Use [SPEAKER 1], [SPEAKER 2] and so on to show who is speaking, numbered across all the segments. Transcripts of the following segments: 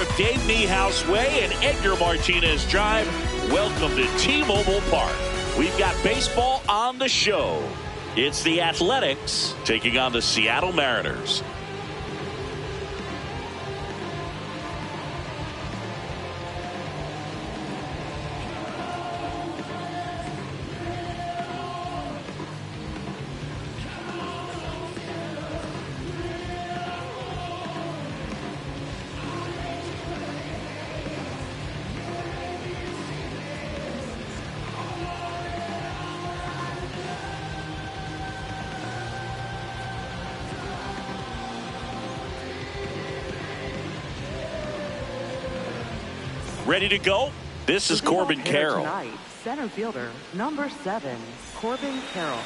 [SPEAKER 1] North Dave Niehaus Way and Edgar Martinez Drive. Welcome to T-Mobile Park. We've got baseball on the show. It's the Athletics taking on the Seattle Mariners. Ready to go? This is Corbin Carroll.
[SPEAKER 2] Tonight, center fielder, number 7, Corbin Carroll.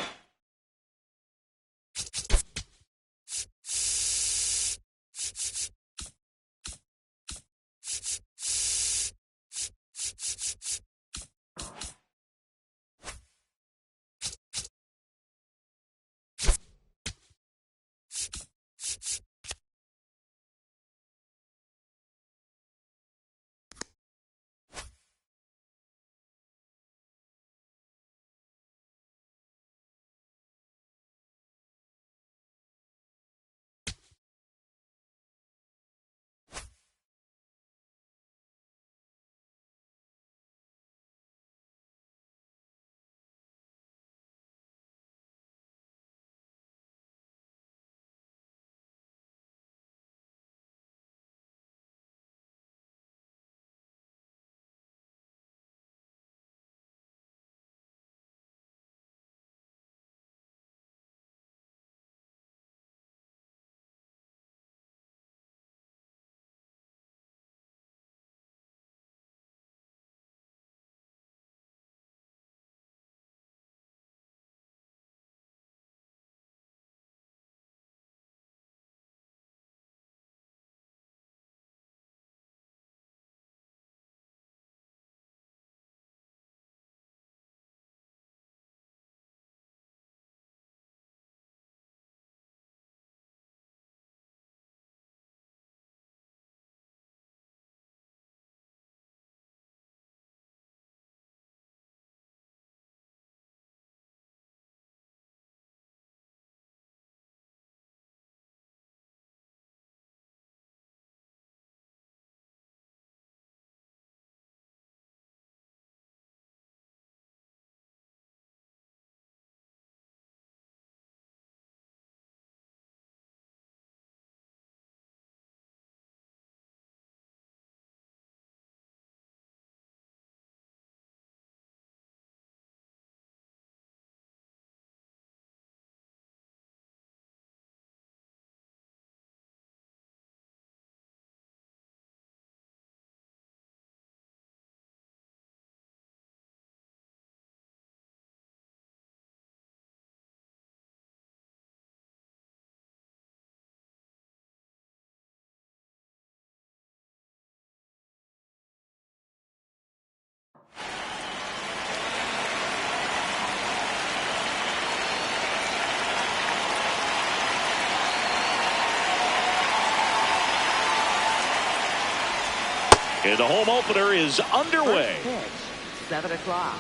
[SPEAKER 1] And the home opener is underway.
[SPEAKER 2] First pitch, 7 o'clock.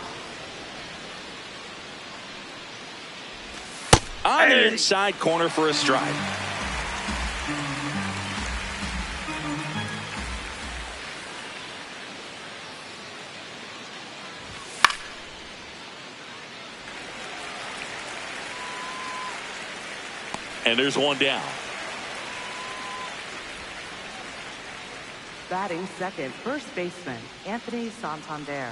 [SPEAKER 1] On the inside corner for a strike. And there's one down.
[SPEAKER 2] Batting second, first baseman, Anthony Santander.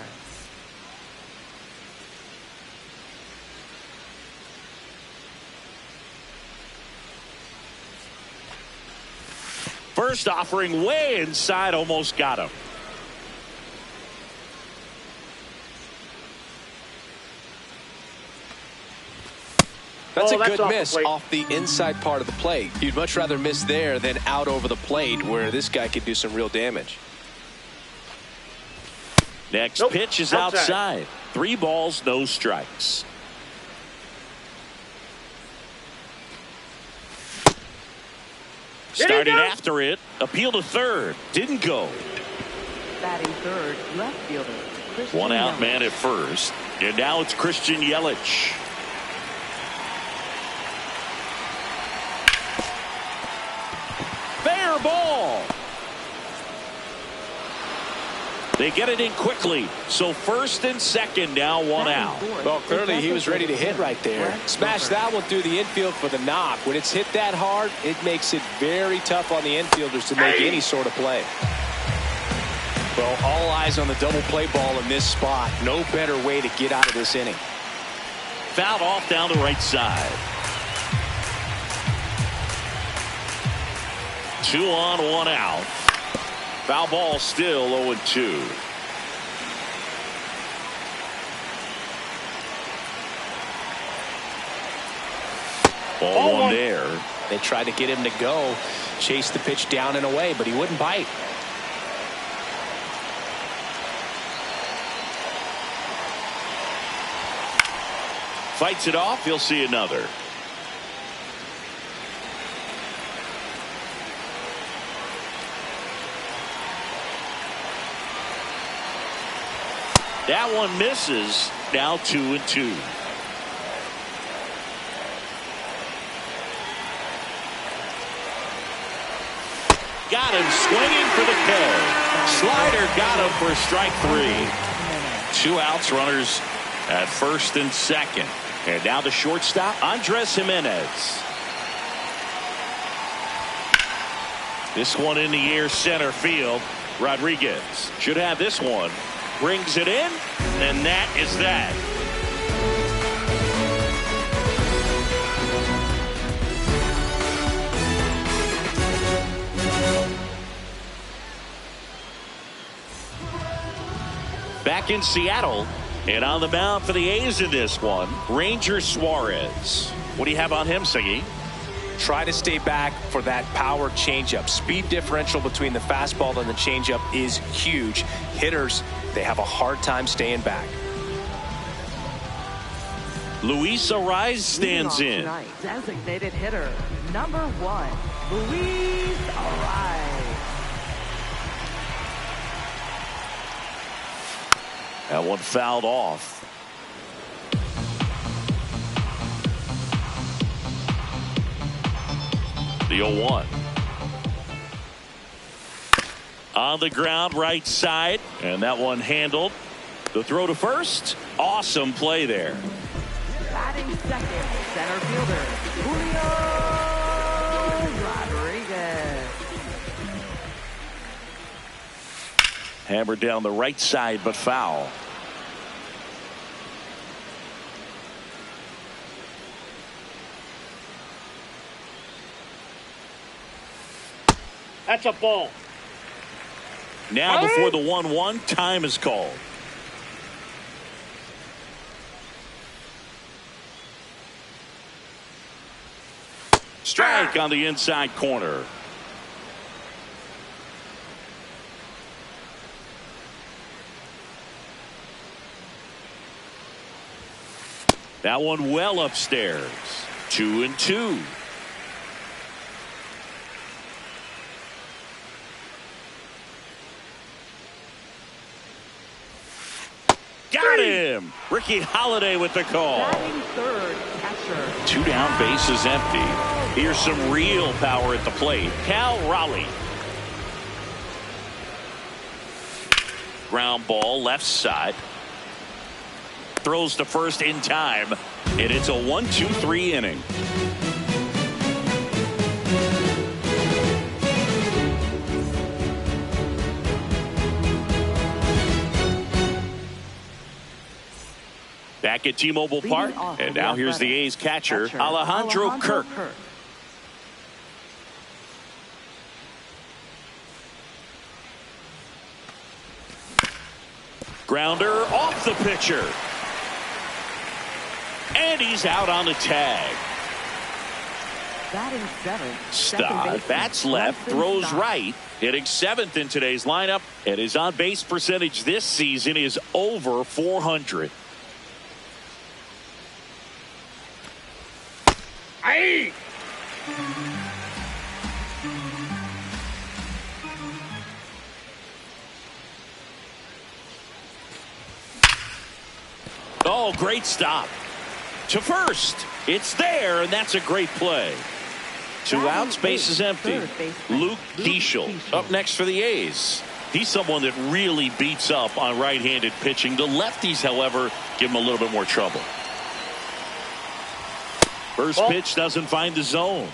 [SPEAKER 1] First offering way inside, almost got him.
[SPEAKER 3] That's a good miss off the inside part of the plate. You'd much rather miss there than out over the plate where this guy could do some real damage.
[SPEAKER 1] Next pitch is outside. 3 balls, no strikes. Started after it. Appeal to third. Didn't go.
[SPEAKER 2] Batting third, left fielder. Christian
[SPEAKER 1] One out
[SPEAKER 2] Yelich.
[SPEAKER 1] man at first. And now it's Christian Yelich. Fair ball. They get it in quickly. So first and second, now one out.
[SPEAKER 3] Well, clearly he was ready to hit right there. Smash that one through the infield for the knock. When it's hit that hard, it makes it very tough on the infielders to make any sort of play. Well, all eyes on the double play ball in this spot. No better way to get out of this inning.
[SPEAKER 1] Fouled off down the right side. 2 on, 1 out. Foul ball still 0-2. Ball one there.
[SPEAKER 3] They tried to get him to go, chase the pitch down and away, but he wouldn't bite.
[SPEAKER 1] Fights it off. He'll see another. That one misses. Now 2-2. Got him swinging for the kill. Slider got him for strike 3. 2 outs, runners at first and second. And now the shortstop, Andres Jimenez. This one in the air, center field. Rodriguez should have this one. Brings it in, and that is that. Back in Seattle, and on the mound for the A's in this one, Ranger Suarez. What do you have on him, Siggy?
[SPEAKER 3] Try to stay back for that power changeup. Speed differential between the fastball and the changeup is huge. Hitters, they have a hard time staying back.
[SPEAKER 1] Luis Ariz stands in.
[SPEAKER 2] Tonight, designated hitter, number 1, Luis Ariz.
[SPEAKER 1] That one fouled off. The 0-1. On the ground, right side, and that one handled. The throw to first. Awesome play there.
[SPEAKER 2] Batting second, center fielder, Julio Rodriguez.
[SPEAKER 1] Hammered down the right side, but foul.
[SPEAKER 4] That's a ball.
[SPEAKER 1] Now before the 1-1, time is called. Strike on the inside corner. That one well upstairs. 2-2. Got him. Ricky Holiday with the call.
[SPEAKER 2] Batting third, catcher.
[SPEAKER 1] 2 down, bases empty. Here's some real power at the plate. Cal Raleigh. Ground ball left side. Throws to first in time. And it's a 1-2-3 inning. Back at T-Mobile Park, and now here's the A's catcher, Alejandro Kirk. Grounder off the pitcher. And he's out on the tag.
[SPEAKER 2] Batting seventh.
[SPEAKER 1] Stott bats left, throws right. Hitting 7th in today's lineup. And his on-base percentage this season is over .400. Oh, great stop. To first. It's there, and that's a great play. 2 outs, base is empty. Luke Diesel up next for the A's. He's someone that really beats up on right-handed pitching. The lefties, however, give him a little bit more trouble. First pitch doesn't find the zone.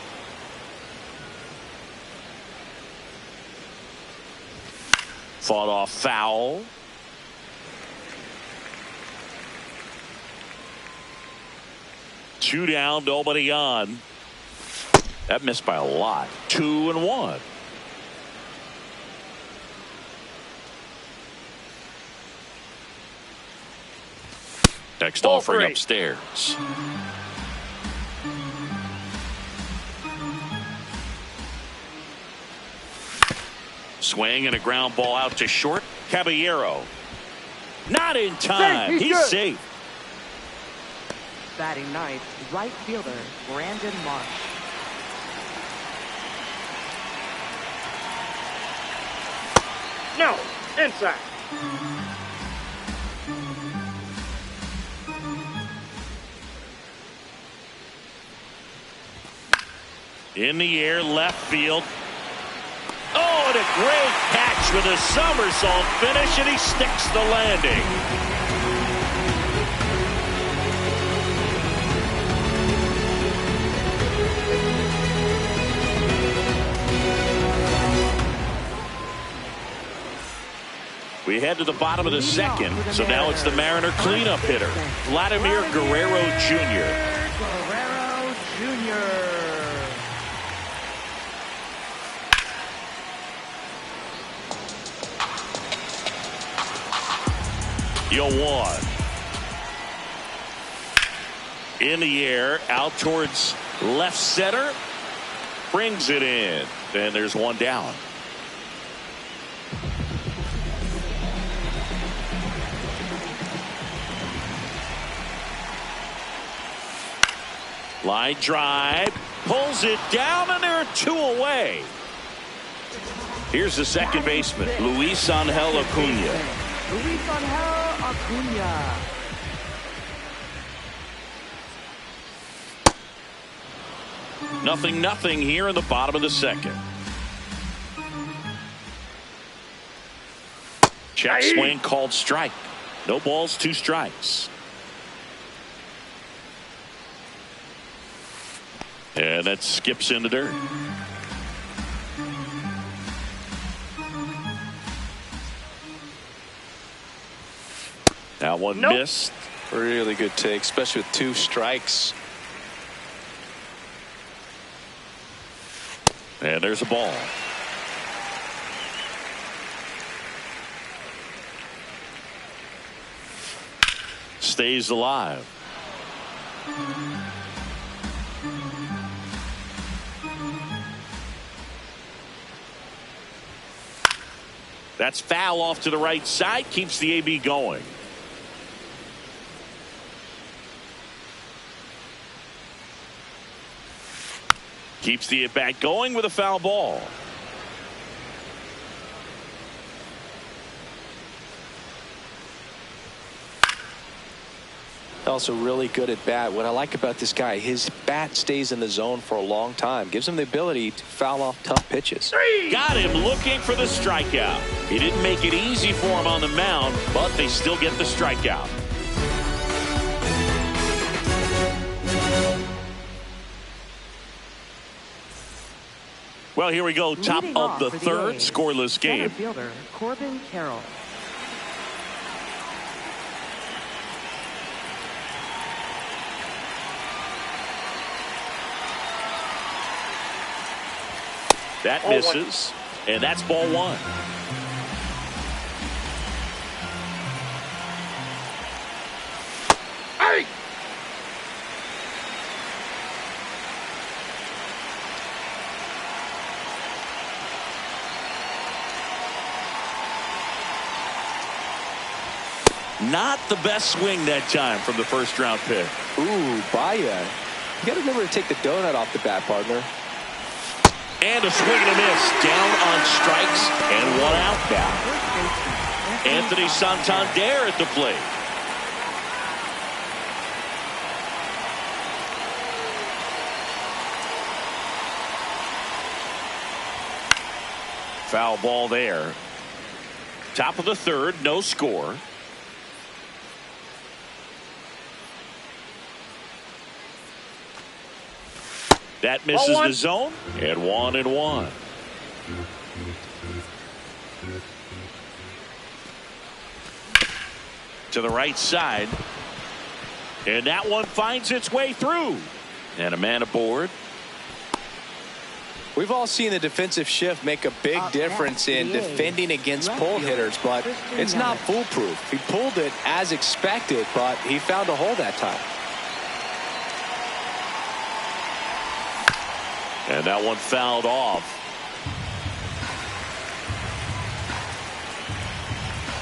[SPEAKER 1] Fought off foul. Two down, nobody on. That missed by a lot. 2-1. Next offering upstairs. Swing and a ground ball out to short. Caballero. Not in time. He's safe.
[SPEAKER 2] Batting ninth, right fielder Brandon Marsh.
[SPEAKER 4] No, inside.
[SPEAKER 1] In the air, left field. Oh, and a great catch with a somersault finish, and he sticks the landing. We head to the bottom of the second, so now it's the Mariner cleanup hitter, Vladimir Guerrero Jr.
[SPEAKER 2] Guerrero Jr.
[SPEAKER 1] Yo, 1. In the air, out towards left center. Brings it in. And there's 1 down. Line drive. Pulls it down, and there are 2 away. Here's the second baseman, Luis Angel Acuna.
[SPEAKER 2] Luis Angel Acuna.
[SPEAKER 1] Nothing here in the bottom of the second. Check swing called strike. No balls, 2 strikes. And that skips in the dirt. That one missed.
[SPEAKER 3] Really good take, especially with 2 strikes.
[SPEAKER 1] And there's a ball. Stays alive. That's foul off to the right side. Keeps the AB going. Keeps the at-bat going with a foul ball.
[SPEAKER 3] Also really good at bat. What I like about this guy, his bat stays in the zone for a long time. Gives him the ability to foul off tough pitches.
[SPEAKER 1] Got him looking for the strikeout. He didn't make it easy for him on the mound, but they still get the strikeout. Well, here we go. Top of the third, scoreless game.
[SPEAKER 2] Fielder Corbin Carroll.
[SPEAKER 1] That misses, and that's ball 1.
[SPEAKER 4] Hey!
[SPEAKER 1] Not the best swing that time from the first round pick.
[SPEAKER 3] Ooh, Baya. You got to remember to take the donut off the bat, partner.
[SPEAKER 1] And a swing and a miss. Down on strikes and 1 out now. Anthony Santander at the plate. Foul ball there. Top of the third, no score. That misses the zone, and 1-1. To the right side, and that one finds its way through, and a man aboard.
[SPEAKER 3] We've all seen the defensive shift make a big difference in defending against pull hitters, but it's not foolproof. He pulled it as expected, but he found a hole that time.
[SPEAKER 1] And that one fouled off.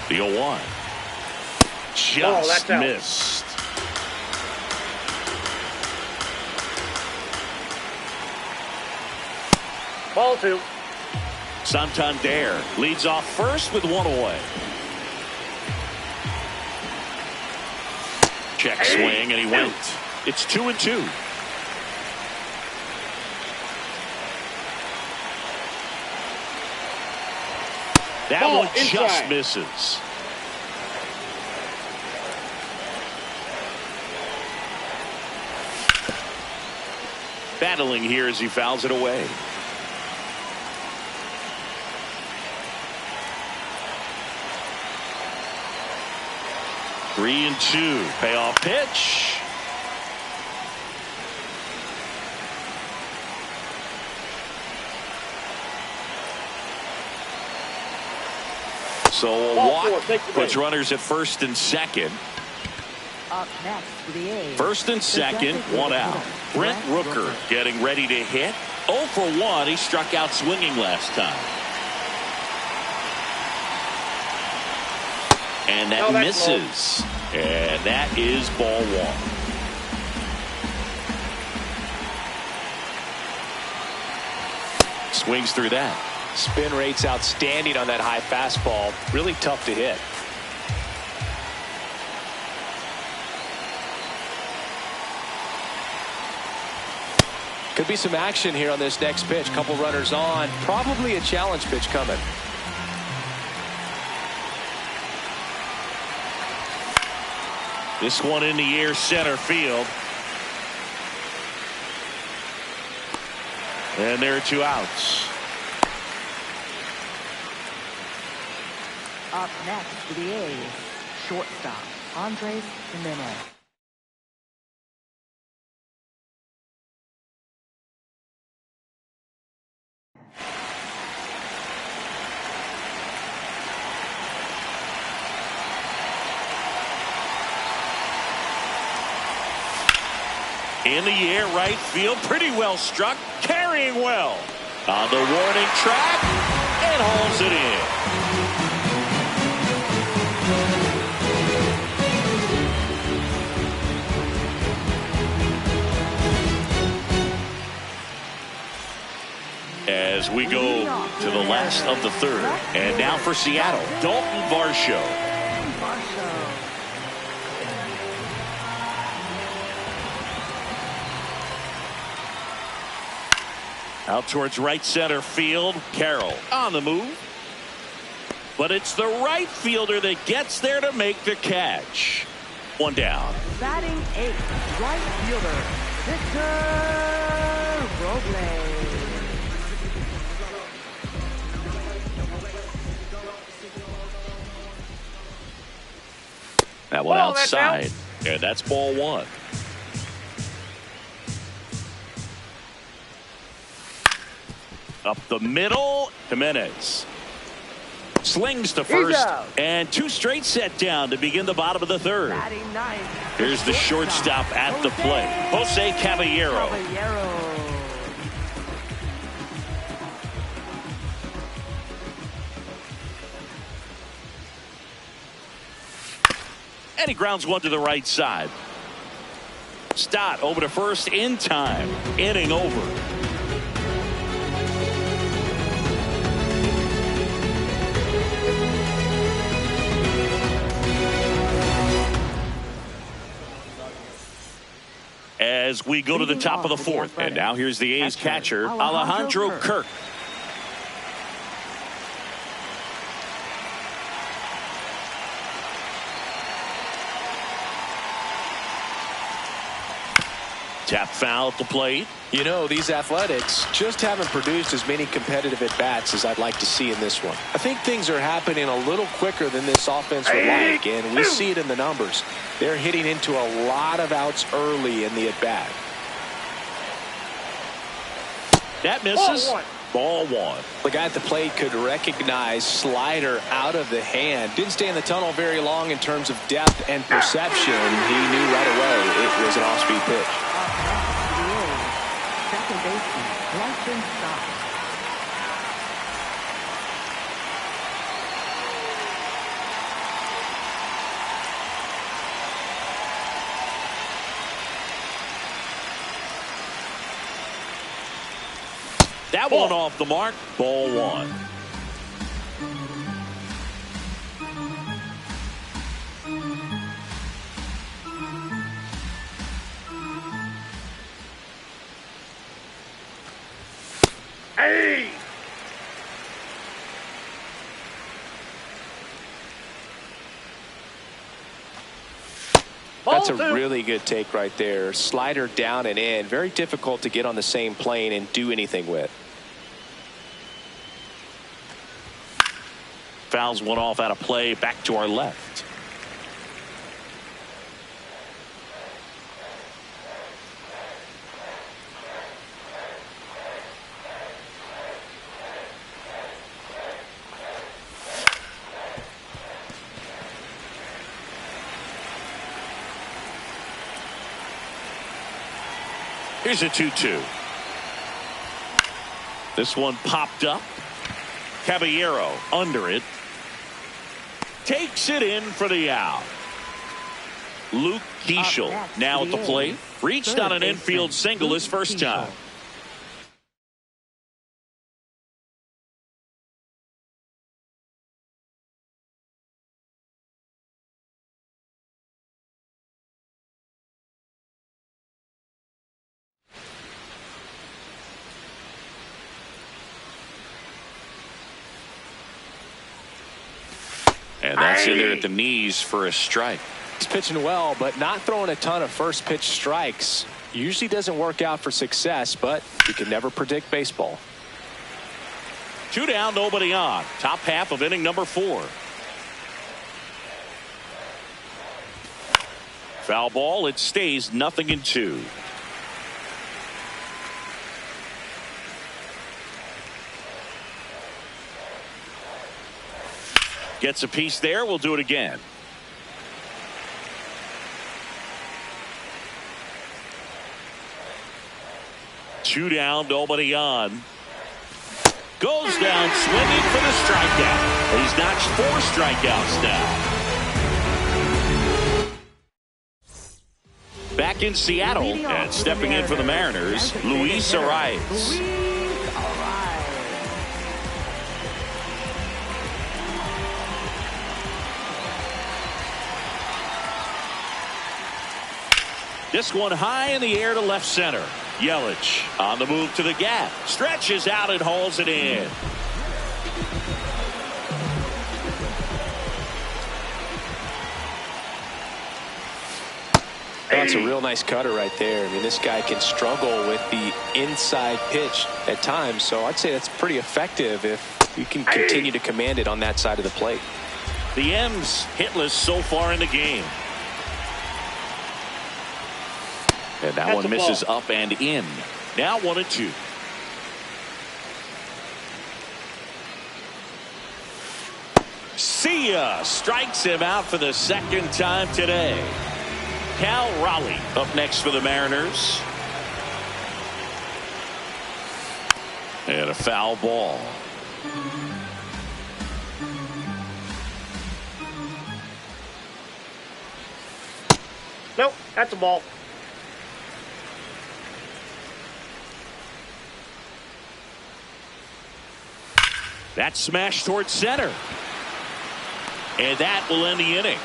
[SPEAKER 1] The 0-1. Just missed.
[SPEAKER 4] Ball 2.
[SPEAKER 1] Santander leads off first with one away. Check swing, and he went. It's 2-2. That one just misses. Battling here as he fouls it away. Three and 2. Payoff pitch. So a walk puts runners at first and second.
[SPEAKER 2] Up next for the A's.
[SPEAKER 1] First and second, one out. Brent Rooker getting ready to hit. 0 for 1. He struck out swinging last time. And that misses. And that is ball 1. Swings through that.
[SPEAKER 3] Spin rate's outstanding on that high fastball. Really tough to hit. Could be some action here on this next pitch. Couple runners on. Probably a challenge pitch coming.
[SPEAKER 1] This one in the air, center field. And there are 2 outs.
[SPEAKER 2] Up next for the A's, shortstop Andres Jimenez.
[SPEAKER 1] In the air, right field, pretty well struck, carrying well. On the warning track, and hauls it in. As we go to the last of the third, and now for Seattle, Dalton Varsho. Out towards right center field. Carroll on the move. But it's the right fielder that gets there to make the catch. One down.
[SPEAKER 2] Batting 8th, right fielder, Victor Robles.
[SPEAKER 1] That one outside. And that's ball 1. Up the middle, Jimenez slings to first, and 2 straight set down to begin the bottom of the third. Here's the shortstop at the plate, Jose Caballero. And he grounds one to the right side. Stott over to first in time. Inning over. As we go to the top of the 4th, and now here's the A's catcher, Alejandro Kirk. Tap foul at the plate.
[SPEAKER 3] You know, these Athletics just haven't produced as many competitive at-bats as I'd like to see in this one. I think things are happening a little quicker than this offense would like, and we see it in the numbers. They're hitting into a lot of outs early in the at-bat.
[SPEAKER 1] That misses. Ball one.
[SPEAKER 3] The guy at the plate could recognize slider out of the hand. Didn't stay in the tunnel very long in terms of depth and perception. He knew right away it was an off-speed pitch.
[SPEAKER 2] Second baseman, Lifton Scott.
[SPEAKER 1] That one off the mark. Ball one.
[SPEAKER 3] That's a really good take right there. Slider down and in. Very difficult to get on the same plane and do anything with.
[SPEAKER 1] Fouls one off out of play. Back to our left. Here's a 2-2. This one popped up. Caballero under it. Takes it in for the out. Luke Keishel now at the plate. Reached on an infield single his first time. And that's in there at the knees for a strike.
[SPEAKER 3] He's pitching well, but not throwing a ton of first pitch strikes. Usually doesn't work out for success, but you can never predict baseball.
[SPEAKER 1] 2 down, nobody on. Top half of inning number 4. Foul ball. It stays 0-2. Gets a piece there. We'll do it again. Two down, nobody on. Goes down swinging for the strikeout. He's notched 4 strikeouts now. Back in Seattle and stepping in for the Mariners, Luis Arias. This one high in the air to left center. Yelich on the move to the gap. Stretches out and hauls it in.
[SPEAKER 3] That's a real nice cutter right there. I mean, this guy can struggle with the inside pitch at times, so I'd say that's pretty effective if you can continue to command it on that side of the plate.
[SPEAKER 1] The M's hitless so far in the game. And that one misses up and in. Now 1-2. See ya. Strikes him out for the second time today. Cal Raleigh up next for the Mariners. And a foul ball.
[SPEAKER 4] Nope, that's a ball.
[SPEAKER 1] That's smashed towards center. And that will end the inning.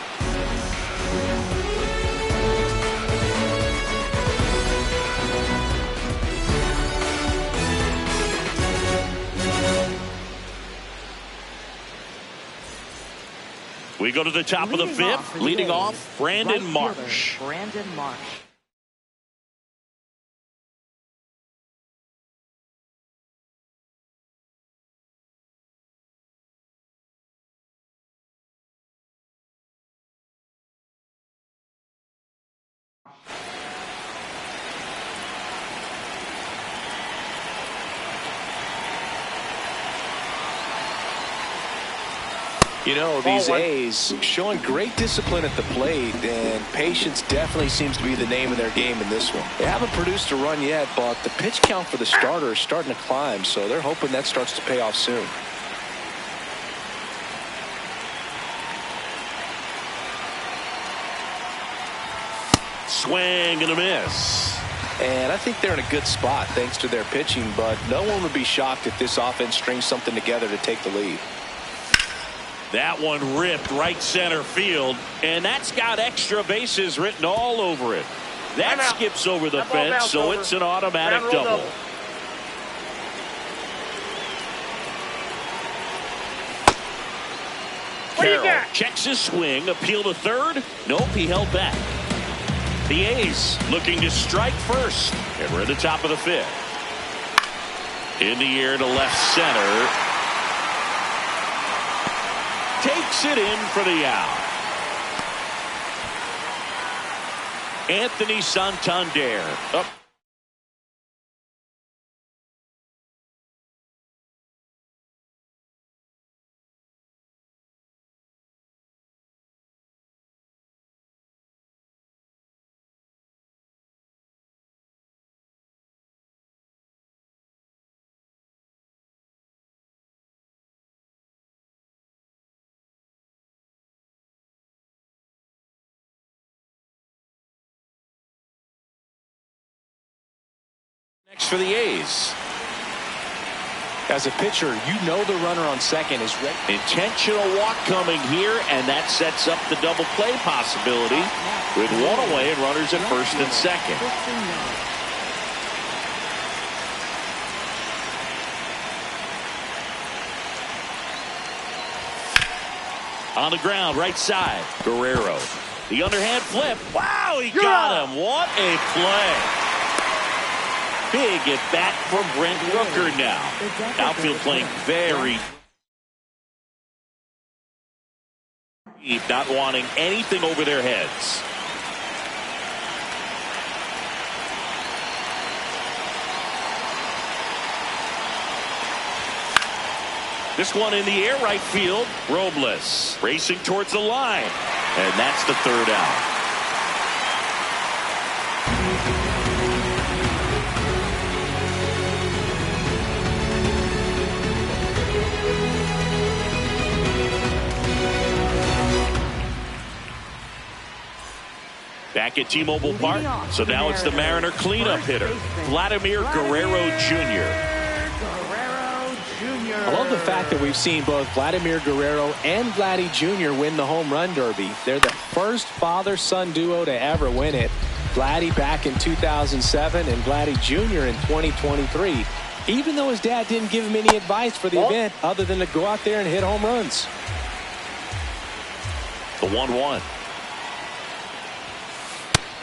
[SPEAKER 1] We go to the top of the 5th. Leading off, Brandon Marsh.
[SPEAKER 2] Brandon Marsh.
[SPEAKER 3] You know, these A's showing great discipline at the plate, and patience definitely seems to be the name of their game in this one. They haven't produced a run yet, but the pitch count for the starter is starting to climb, so they're hoping that starts to pay off soon.
[SPEAKER 1] Swing and a miss.
[SPEAKER 3] And I think they're in a good spot thanks to their pitching, but no one would be shocked if this offense strings something together to take the lead.
[SPEAKER 1] That one ripped right center field, and that's got extra bases written all over it. That skips over the fence, so it's an automatic double. Carroll checks his swing, appeal to third. Nope, he held back. The A's looking to strike first, and we're at the top of the fifth. In the air to left center. Takes it in for the out. Anthony Santander up. Next for the A's.
[SPEAKER 3] As a pitcher, you know the runner on second is ready.
[SPEAKER 1] Intentional walk coming here, and that sets up the double play possibility with one away and runners at first and second. On the ground, right side, Guerrero. The underhand flip. Wow, he got him. What a play. Big at bat for Brent Rooker now. Outfield playing very deep, not wanting anything over their heads. This one in the air, right field. Robles racing towards the line. And that's the third out. Back at T-Mobile Park, so now it's the Mariner cleanup hitter, Vladimir Guerrero Jr.
[SPEAKER 3] I love the fact that we've seen both Vladimir Guerrero and Vladdy Jr. win the home run derby. They're the first father-son duo to ever win it. Vladdy back in 2007 and Vladdy Jr. in 2023. Even though his dad didn't give him any advice for the event other than to go out there and hit home runs.
[SPEAKER 1] The 1-1.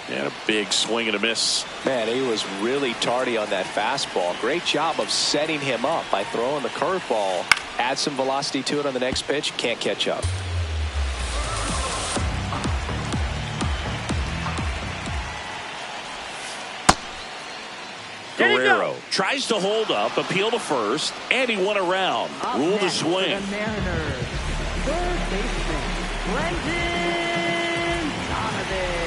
[SPEAKER 1] And a big swing and a miss.
[SPEAKER 3] Man, he was really tardy on that fastball. Great job of setting him up by throwing the curveball. Add some velocity to it on the next pitch. Can't catch up.
[SPEAKER 1] Guerrero tries to hold up, appeal to first, and he went around. Rule the swing.
[SPEAKER 2] The Mariners, third baseman, Brendan Donovan.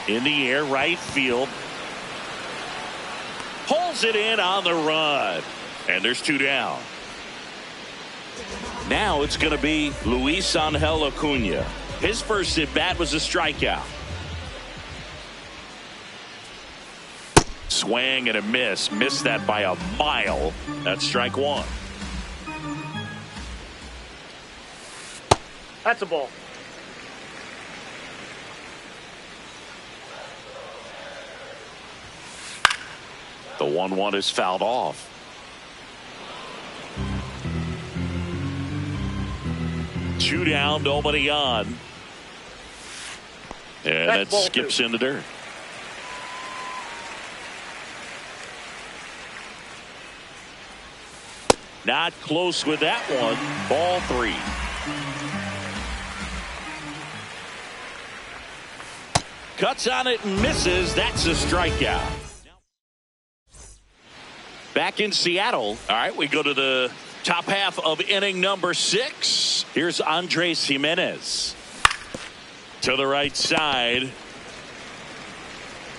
[SPEAKER 1] In the air, right field. Pulls it in on the run. And there's two down. Now it's going to be Luis Angel Acuna. His first at bat was a strikeout. Swing and a miss. Missed that by a mile. That's strike one.
[SPEAKER 4] That's a ball.
[SPEAKER 1] The 1-1 is fouled off. Two down, nobody on. And that skips in the dirt. Not close with that one. Ball three. Cuts on it and misses. That's a strikeout. Back in Seattle. All right, we go to the Top half of inning number 6. Here's Andres Jimenez. To the right side.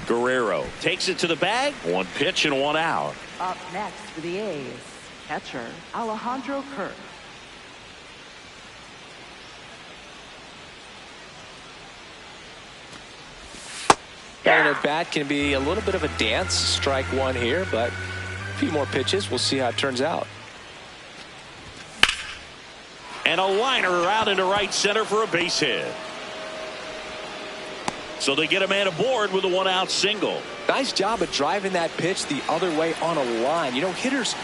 [SPEAKER 1] Guerrero takes it to the bag. 1 pitch and 1 out.
[SPEAKER 2] Up next for the A's, catcher Alejandro Kirk.
[SPEAKER 3] And at bat can be a little bit of a dance. Strike 1 here, but a few more pitches. We'll see how it turns out.
[SPEAKER 1] And a liner around into right center for a base hit. So they get a man aboard with a 1-out single.
[SPEAKER 3] Nice job of driving that pitch the other way on a line. You know, hitters.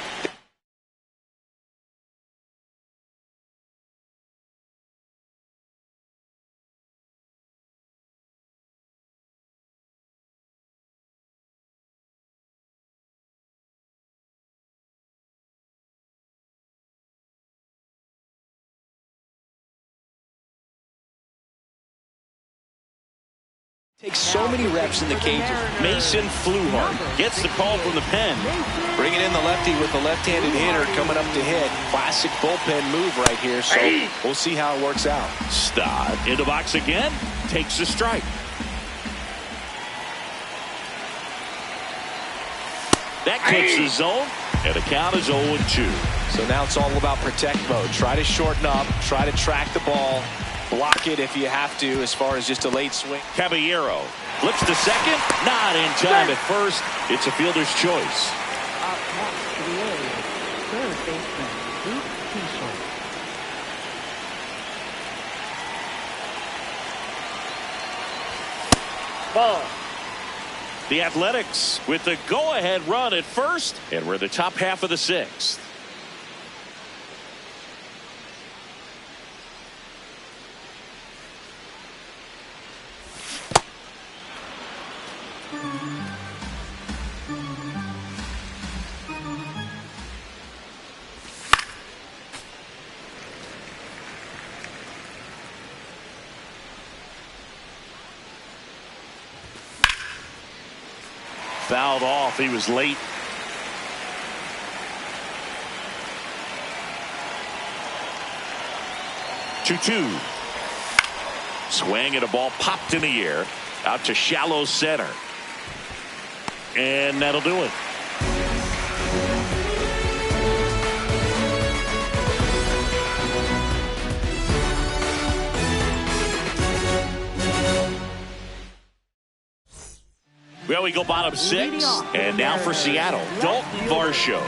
[SPEAKER 3] Takes so many reps in the cages.
[SPEAKER 1] Mason Fluhart gets the call from the pen.
[SPEAKER 3] Bringing in the lefty with the left-handed hitter coming up to hit. Classic bullpen move right here, so we'll see how it works out.
[SPEAKER 1] Stott in the box again. Takes the strike. That clips the zone, and the count is 0-2.
[SPEAKER 3] So now it's all about protect mode. Try to shorten up, try to track the ball. Block it if you have to, as far as just a late swing.
[SPEAKER 1] Caballero flips to second. Not in time at first. It's a fielder's choice.
[SPEAKER 2] Up next for the A's, third baseman Luke Keeschel.
[SPEAKER 4] Ball.
[SPEAKER 1] The Athletics with the go-ahead run at first, and we're the top half of the 6th. Fouled off. He was late. Two. Swing and a ball popped in the air out to shallow center. And that'll do it. Well, we go bottom 6, and now for Seattle, Dalton Varsho.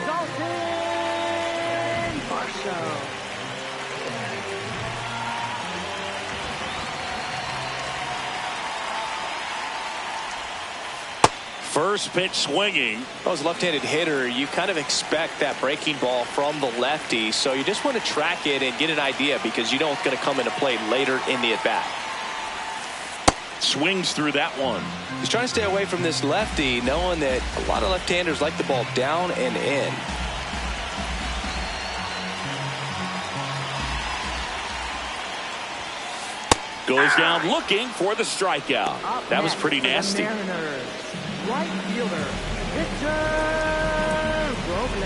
[SPEAKER 1] First pitch swinging.
[SPEAKER 3] As a left-handed hitter, you kind of expect that breaking ball from the lefty, so you just want to track it and get an idea because you know it's going to come into play later in the at-bat.
[SPEAKER 1] Swings through that one.
[SPEAKER 3] He's trying to stay away from this lefty, knowing that a lot of left-handers like the ball down and in.
[SPEAKER 1] Goes down looking for the strikeout. That was pretty nasty.
[SPEAKER 2] Right fielder, Victor Robles.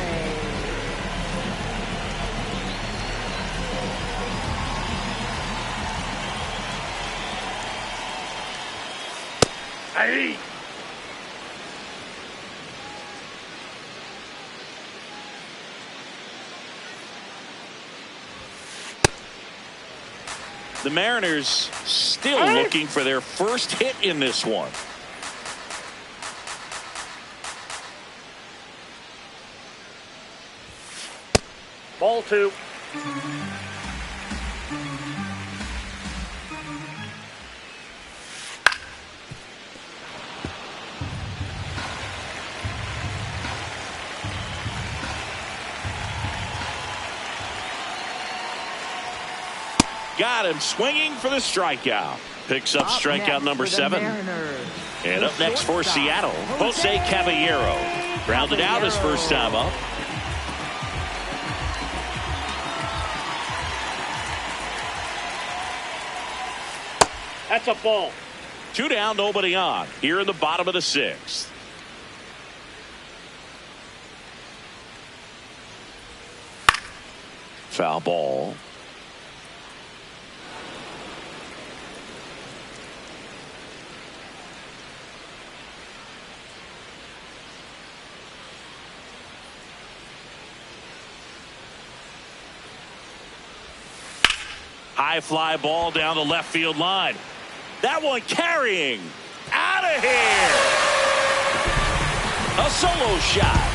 [SPEAKER 4] Hey.
[SPEAKER 1] The Mariners still looking for their first hit in this one.
[SPEAKER 4] Ball 2.
[SPEAKER 1] Got him swinging for the strikeout. Picks up strikeout number 7. And up next for Seattle, Jose Caballero. Grounded out his first time up.
[SPEAKER 4] That's a ball.
[SPEAKER 1] 2 down, nobody on. Here in the bottom of the 6th. Foul ball. High fly ball down the left field line. That one carrying out of here. A solo shot.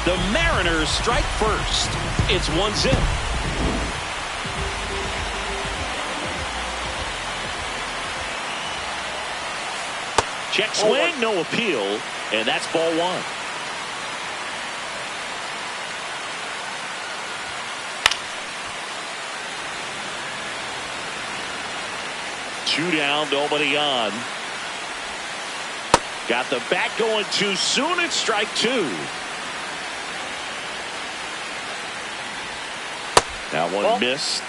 [SPEAKER 1] The Mariners strike first. It's 1-0. Check swing, no appeal, and that's ball one. Two down, nobody on. Got the bat going too soon. It's strike two. That one missed.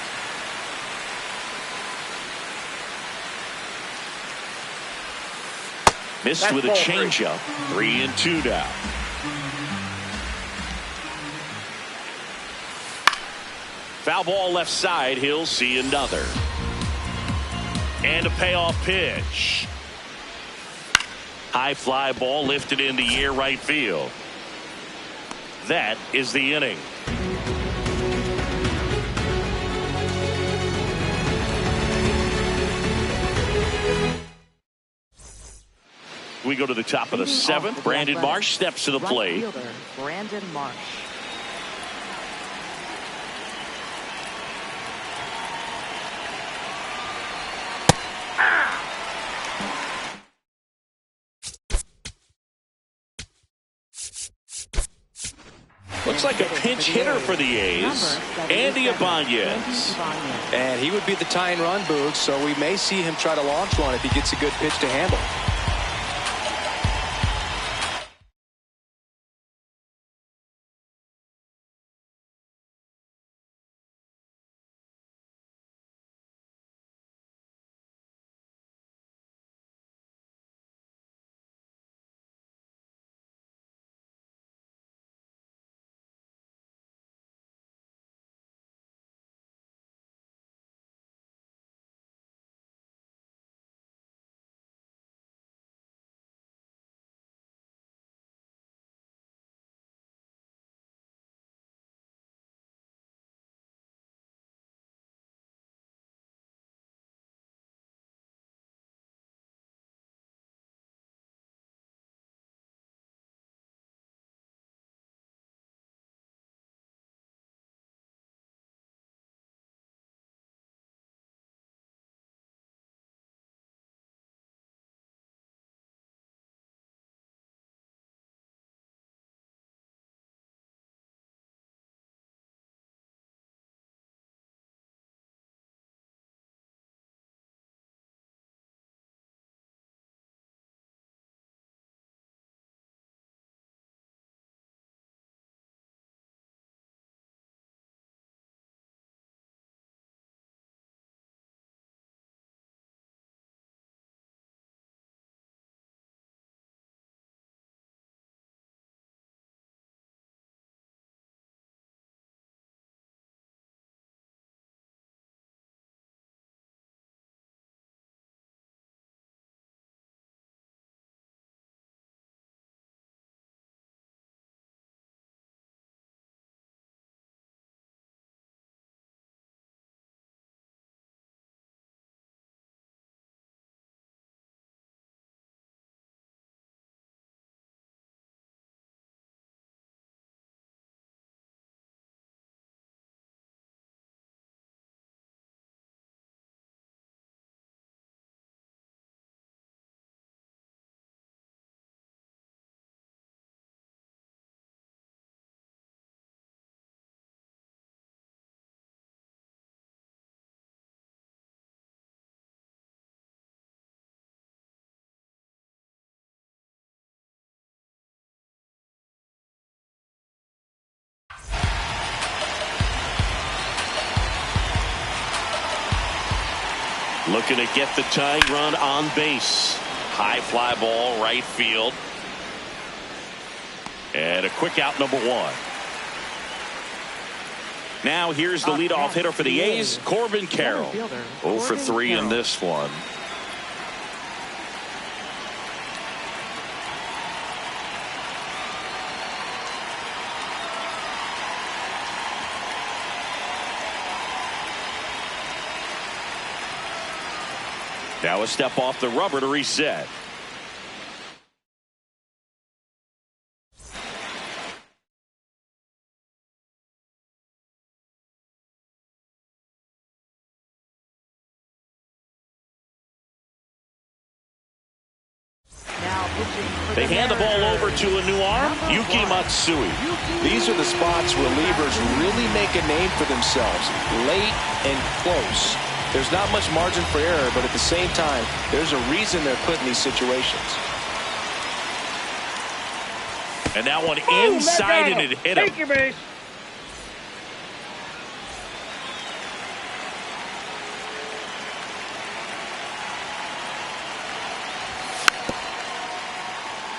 [SPEAKER 1] Missed with a changeup. 3-2 now. Foul ball left side. He'll see another. And a payoff pitch. High fly ball lifted in the air right field. That is the inning. We go to the top of the seventh. Brandon Marsh steps to the plate.
[SPEAKER 2] Brandon Marsh.
[SPEAKER 1] Looks like a pinch hitter for the A's, Andy Ibanez.
[SPEAKER 3] And he would be the tying run, Boog, so we may see him try to launch one if he gets a good pitch to handle.
[SPEAKER 1] Looking to get the tying run on base. High fly ball right field. And a quick out, number one. Now here's the leadoff hitter for the A's, Corbin Carroll. 0 for 3 in this one. Now a step off the rubber to reset. They hand the ball over to a new arm, Yuki Matsui.
[SPEAKER 3] These are the spots relievers really make a name for themselves, late and close. There's not much margin for error, but at the same time, there's a reason they're put in these situations.
[SPEAKER 1] And that one inside, and it hit him.
[SPEAKER 4] Take your base.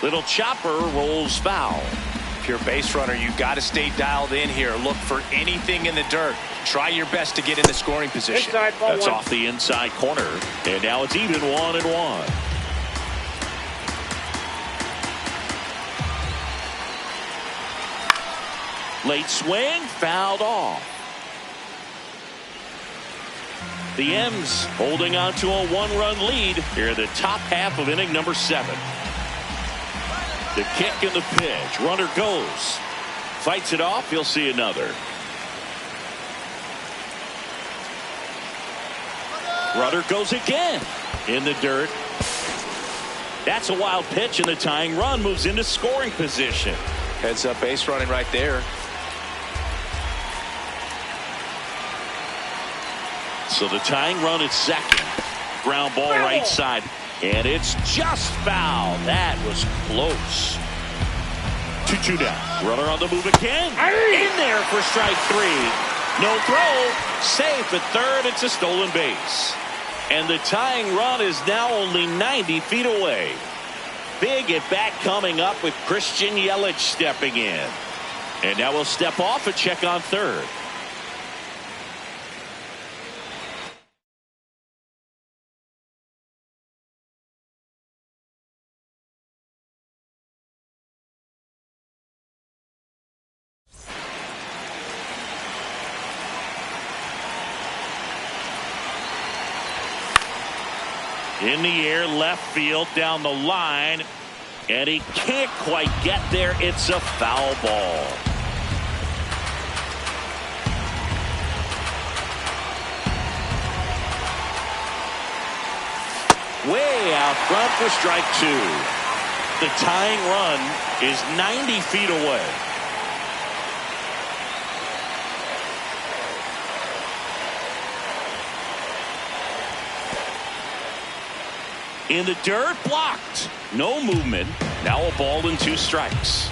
[SPEAKER 1] Little chopper rolls foul.
[SPEAKER 3] If you're a base runner, you got to stay dialed in here. Look for anything in the dirt. Try your best to get in the scoring position.
[SPEAKER 4] Inside, ball
[SPEAKER 1] That's
[SPEAKER 4] one.
[SPEAKER 1] off the inside corner. And now it's even 1-1. Late swing, fouled off. The M's holding on to a 1-run lead here in the top half of inning number 7. The kick and the pitch. Runner goes. Fights it off. He'll see another. Runner goes again. In the dirt. That's a wild pitch, and the tying run moves into scoring position.
[SPEAKER 3] Heads up base running right there.
[SPEAKER 1] So the tying run at second. Ground ball right side. And it's just foul. That was close. 2-2 down. Runner on the move again. In there for strike 3. No throw. Safe at third. It's a stolen base. And the tying run is now only 90 feet away. Big at bat coming up with Christian Yelich stepping in. And now we'll step off and check on third. In the air, left field, down the line, and he can't quite get there. It's a foul ball. Way out front for strike 2. The tying run is 90 feet away. In the dirt, blocked. No movement. Now a ball and 2 strikes.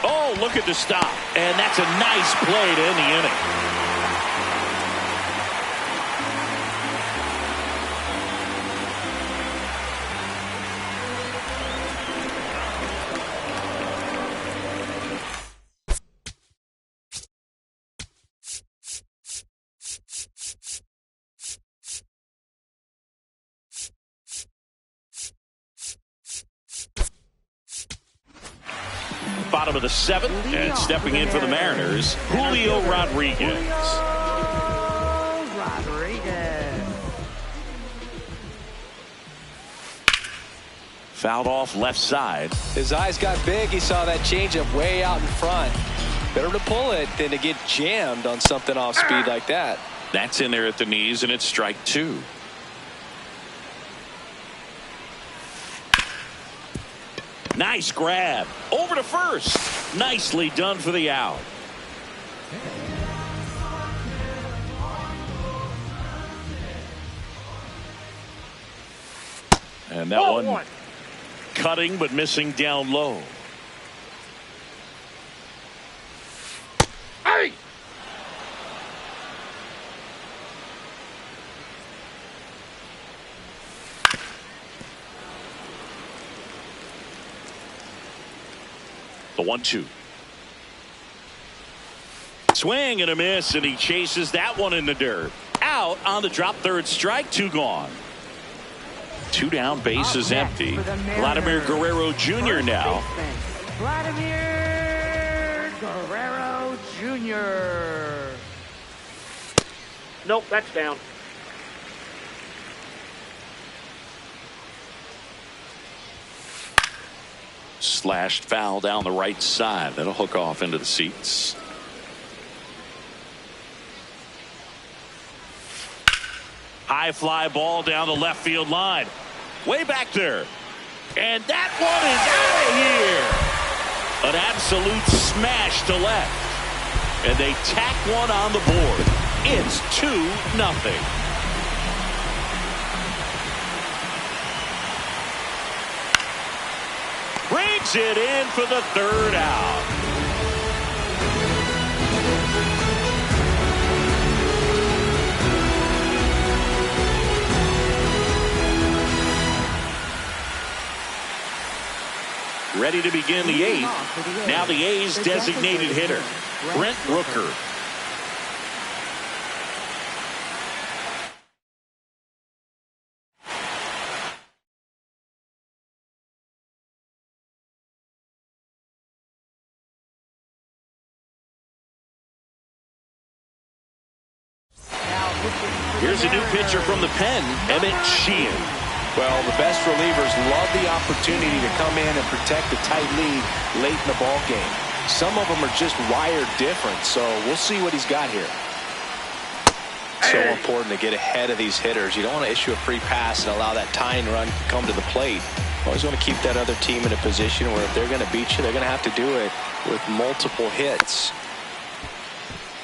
[SPEAKER 1] Oh, look at the stop. And that's a nice play to end the inning. Bottom of the 7th, and stepping in for the Mariners, Julio Rodriguez. Fouled off left side.
[SPEAKER 3] His eyes got big. He saw that changeup way out in front. Better to pull it than to get jammed on something off speed like that.
[SPEAKER 1] That's in there at the knees, and it's strike 2. Nice grab. Over to first. Nicely done for the out. And that one cutting but missing down low.
[SPEAKER 4] Hey!
[SPEAKER 1] The 1-2. Swing and a miss, and he chases that one in the dirt. Out on the drop, third strike, 2 gone. 2 down, bases empty. Vladimir Guerrero Jr. now.
[SPEAKER 2] Vladimir Guerrero Jr.
[SPEAKER 4] Nope, that's down.
[SPEAKER 1] Slashed foul down the right side. That'll hook off into the seats. High fly ball down the left field line. Way back there. And that one is out of here. An absolute smash to left. And they tack one on the board. It's 2-0. Brings it in for the 3rd out. Ready to begin the 8th. Now the A's designated hitter, Brent Rooker. Here's a new pitcher from the pen, Emmett Sheehan.
[SPEAKER 3] Well, the best relievers love the opportunity to come in and protect a tight lead late in the ball game. Some of them are just wired different, so we'll see what he's got here. So important to get ahead of these hitters. You don't want to issue a free pass and allow that tying run to come to the plate. You always want to keep that other team in a position where if they're going to beat you, they're going to have to do it with multiple hits.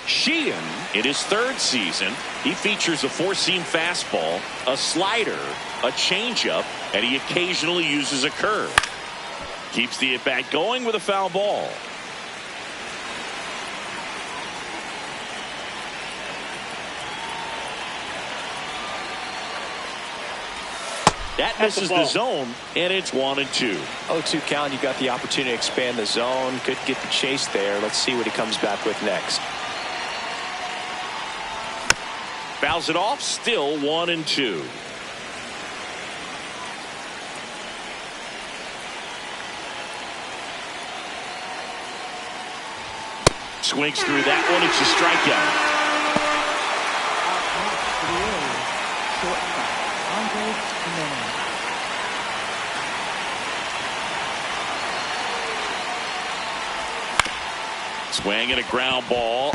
[SPEAKER 1] Sheehan, in his 3rd season, he features a 4-seam fastball, a slider, a changeup, and he occasionally uses a curve. Keeps the at-bat going with a foul ball. That misses the zone, and it's 1-2.
[SPEAKER 3] 0-2 count. You got the opportunity to expand the zone. Could get the chase there. Let's see what he comes back with next.
[SPEAKER 1] Fouls it off, still 1-2. Swings through that one. It's a strikeout. Swing and a ground ball.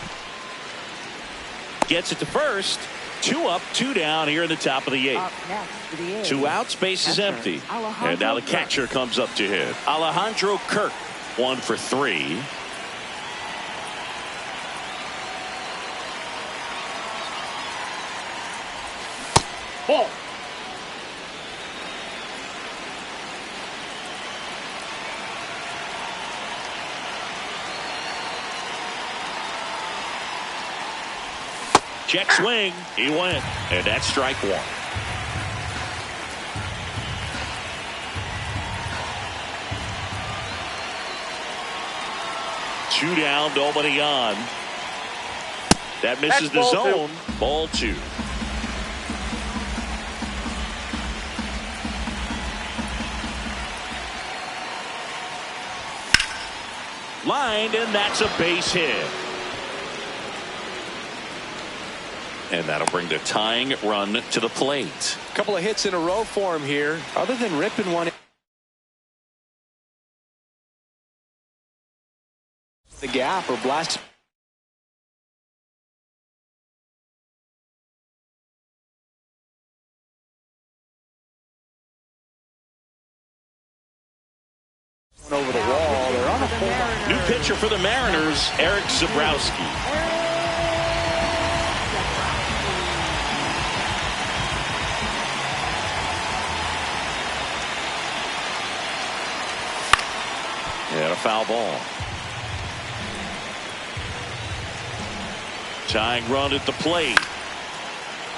[SPEAKER 1] Gets it to first. 2 up, 2 down here in the top of the 8th. 2 outs, base is empty. And now the catcher comes up to hit. Alejandro Kirk, 1 for 3.
[SPEAKER 4] Ball.
[SPEAKER 1] Check swing. He went. And that's strike 1. Two down, nobody on. That misses the zone. Ball 2. Lined, and that's a base hit. And that'll bring the tying run to the plate.
[SPEAKER 3] A couple of hits in a row for him here. Other than ripping one the gap or blasting over the wall. They're on a full.
[SPEAKER 1] New pitcher for the Mariners, Eric Zabrowski. And a foul ball. Tying run at the plate.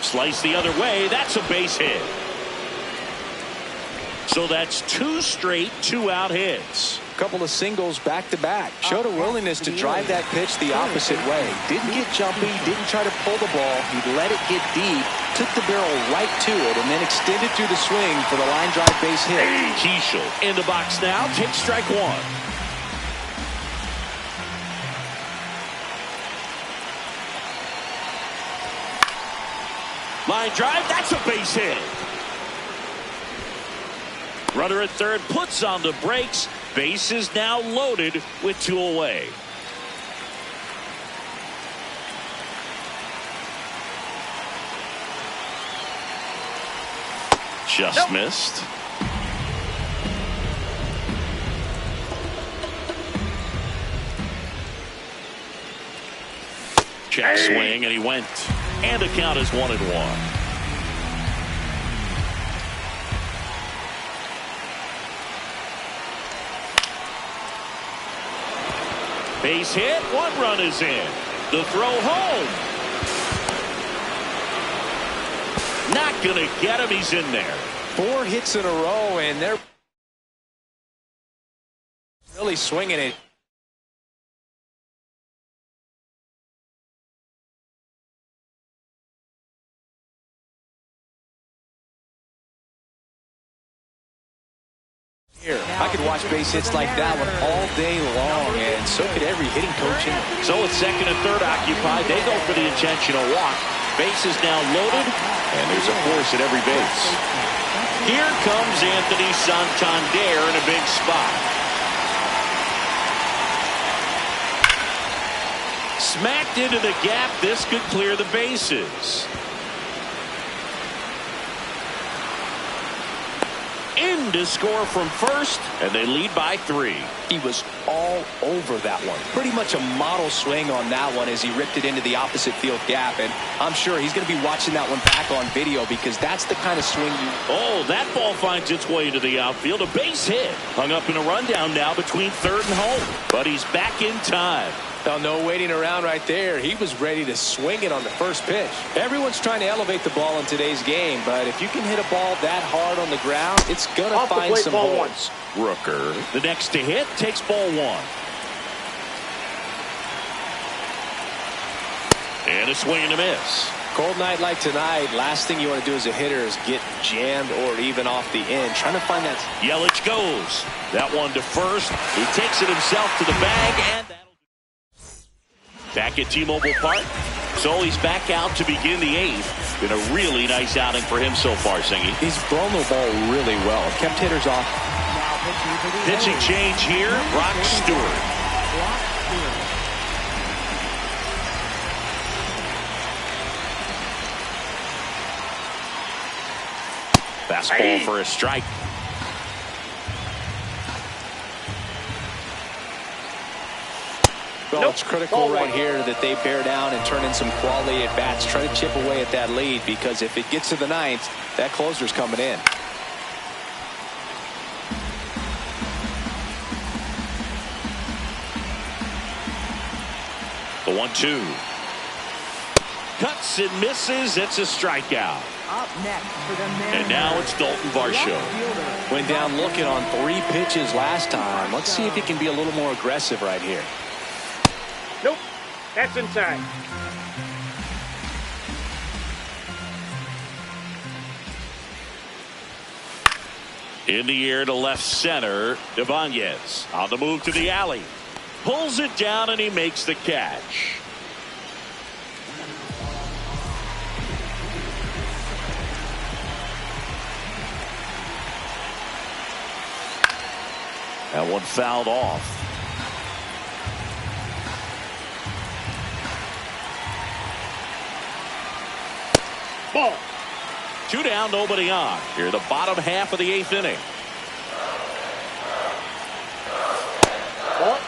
[SPEAKER 1] Slice the other way. That's a base hit. So that's 2 straight 2-out hits.
[SPEAKER 3] Couple of singles back-to-back. Showed a willingness to drive that pitch the opposite way. Didn't get jumpy, didn't try to pull the ball. He let it get deep, took the barrel right to it, and then extended through the swing for the line drive base hit.
[SPEAKER 1] Keishel in the box now. Takes strike one. Line drive. That's a base hit. Runner at third puts on the brakes. Base is now loaded with 2 away. Just missed. Check swing, and he went. And the count is 1-1. Base hit. 1 run is in. The throw home. Not going to get him. He's in there.
[SPEAKER 3] 4 hits in a row, and they're really swinging it. Here, I could watch base hits like that one all day long, and so could every hitting coach.
[SPEAKER 1] So with second and third occupied, they go for the intentional walk. Base is now loaded, and there's a force at every base. Here comes Anthony Santander in a big spot. Smacked into the gap. This could clear the bases. In to score from first, and they lead by 3.
[SPEAKER 3] He was all over that one. Pretty much a model swing on that one as he ripped it into the opposite field gap, and I'm sure he's going to be watching that one back on video because that's the kind of swing you...
[SPEAKER 1] Oh, that ball finds its way to the outfield. A base hit. Hung up in a rundown now between third and home, but he's back in time.
[SPEAKER 3] Oh, no waiting around right there. He was ready to swing it on the first pitch. Everyone's trying to elevate the ball in today's game, but if you can hit a ball that hard on the ground, it's going to find some holes.
[SPEAKER 1] Rooker, the next to hit, takes ball 1. And a swing and a miss.
[SPEAKER 3] Cold night like tonight, last thing you want to do as a hitter is get jammed or even off the end. Trying to find that.
[SPEAKER 1] Yelich goes. That one to first. He takes it himself to the bag, and that'll back at T-Mobile Park. So he's back out to begin the 8th. Been a really nice outing for him so far, Singy.
[SPEAKER 3] He's thrown the ball really well. Kept hitters off.
[SPEAKER 1] Pitching change here. Brock Stewart. Fastball for a strike.
[SPEAKER 3] Well, it's critical right here that they bear down and turn in some quality at bats. Try to chip away at that lead, because if it gets to the 9th, that closer's coming in.
[SPEAKER 1] The 1-2. Cuts and misses. It's a strikeout.
[SPEAKER 2] Up next for the
[SPEAKER 1] and now it's Dalton Varsho.
[SPEAKER 3] Went down looking on 3 pitches last time. Let's see if he can be a little more aggressive right here.
[SPEAKER 4] Nope, that's inside.
[SPEAKER 1] In the air to left center, Ibanez on the move to the alley. Pulls it down, and he makes the catch. That one fouled off.
[SPEAKER 4] Ball.
[SPEAKER 1] 2 down, nobody on. Here, the bottom half of the 8th inning.
[SPEAKER 4] Ball.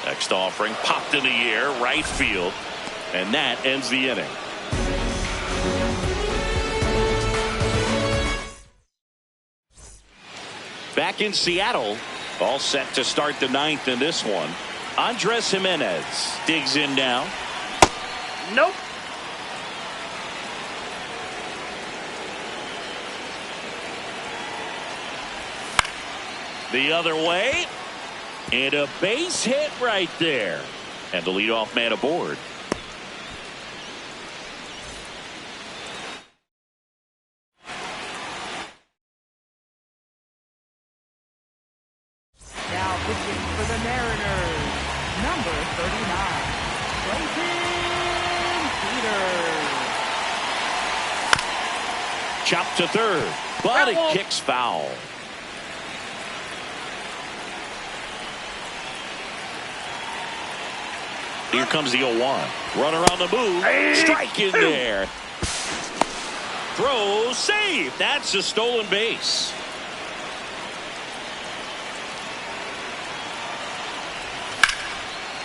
[SPEAKER 1] Next offering popped in the air, right field, and that ends the inning. Back in Seattle, all set to start the 9th in this one. Andres Jimenez digs in now.
[SPEAKER 4] Nope.
[SPEAKER 1] The other way. And a base hit right there. And the leadoff man aboard.
[SPEAKER 2] Now pitching for the Mariners, number 39, Clayton Peters.
[SPEAKER 1] Chopped to third, but it kicks foul. Here comes the 0-1. Runner on the move. Strike in there. Throw, save. That's a stolen base.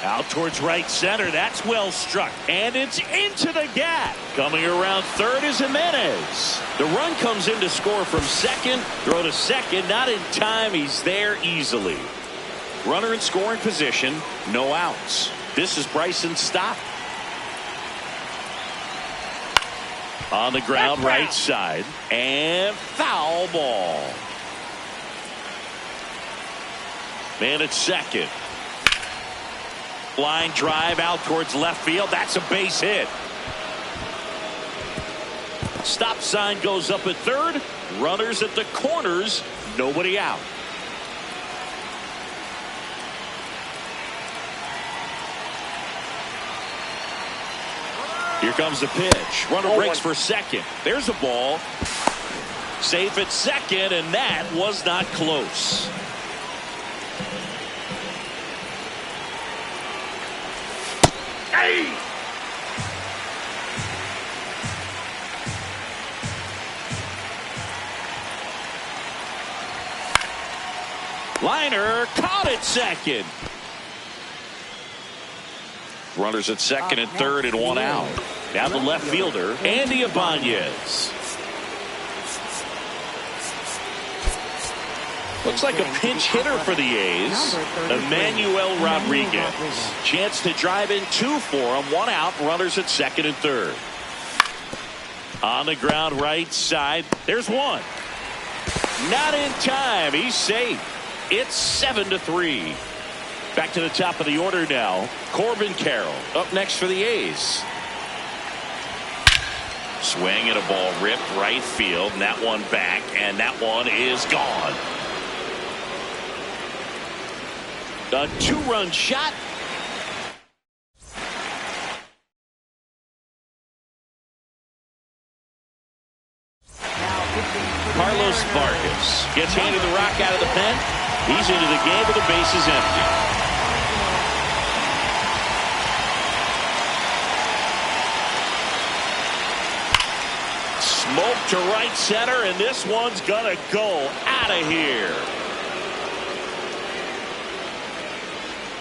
[SPEAKER 1] Out towards right center. That's well struck. And it's into the gap. Coming around third is Jimenez. The run comes in to score from second. Throw to second. Not in time. He's there easily. Runner in scoring position. No outs. This is Bryson's stop. On the ground, right side. And foul ball. Man at second. Line drive out towards left field. That's a base hit. Stop sign goes up at third. Runners at the corners. Nobody out. Here comes the pitch. Runner breaks for second. There's a ball. Safe at second, and that was not close. Hey! Liner caught at second. Runners at second and third and one out. Now the left fielder, Andy Ibanez. Looks like a pinch hitter for the A's. Emmanuel Rodriguez. Chance to drive in two for him. One out. Runners at second and third. On the ground right side. There's one. Not in time. He's safe. It's 7-3. Back to the top of the order now. Corbin Carroll up next for the A's. Swing and a ball ripped right field. And that one back. And that one is gone. A two-run shot. Carlos Vargas gets handed the rock out of the pen. He's into the game with the bases empty. Smoke to right center, and this one's gonna go out of here.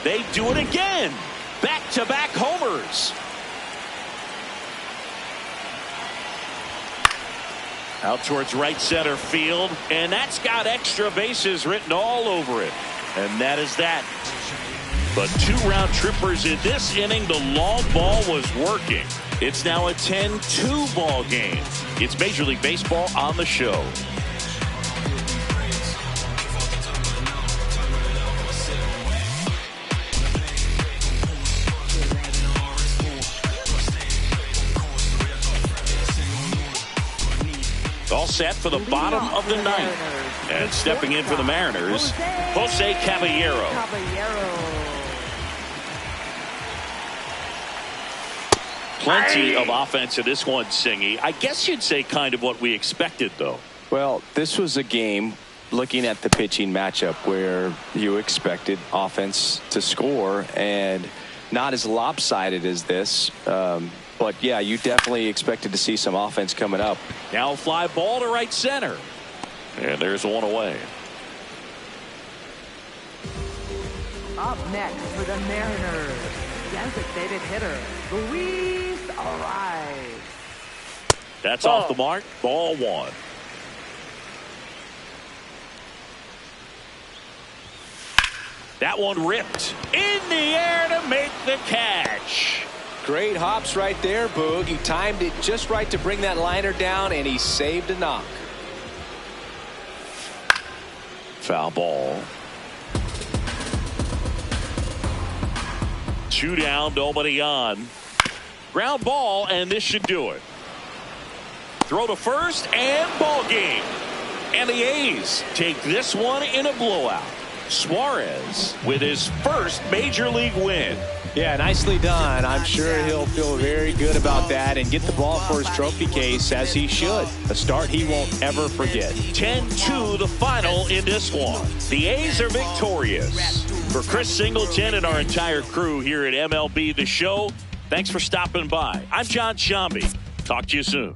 [SPEAKER 1] They do it again. Back-to-back homers. Out towards right center field, and that's got extra bases written all over it. And that is that. But two round trippers in this inning. The long ball was working. It's now a 10-2 ball game. It's Major League Baseball on the show. All set for the bottom of the ninth. And stepping in for the Mariners, Jose Caballero. Plenty of offense in this one, Singy. I guess you'd say kind of what we expected, though.
[SPEAKER 3] Well, this was a game, looking at the pitching matchup, where you expected offense to score, and not as lopsided as this. But, yeah, you definitely expected to see some offense coming up.
[SPEAKER 1] Now fly ball to right center. And there's one away.
[SPEAKER 2] Up next for the Mariners, designated hitter, Luis Ariz.
[SPEAKER 1] That's off the mark. Ball one. That one ripped in the air to make the catch.
[SPEAKER 3] Great hops right there, Boog. He timed it just right to bring that liner down, and he saved a knock.
[SPEAKER 1] Foul ball. 2 down, nobody on. Ground ball, and this should do it. Throw to first, and ball game. And the A's take this one in a blowout. Suarez with his first major league win.
[SPEAKER 3] Yeah, nicely done. I'm sure he'll feel very good about that and get the ball for his trophy case, as he should. A start he won't ever forget.
[SPEAKER 1] 10-2 the final in this one. The A's are victorious. For Chris Singleton and our entire crew here at MLB The Show, thanks for stopping by. I'm John Shambi. Talk to you soon.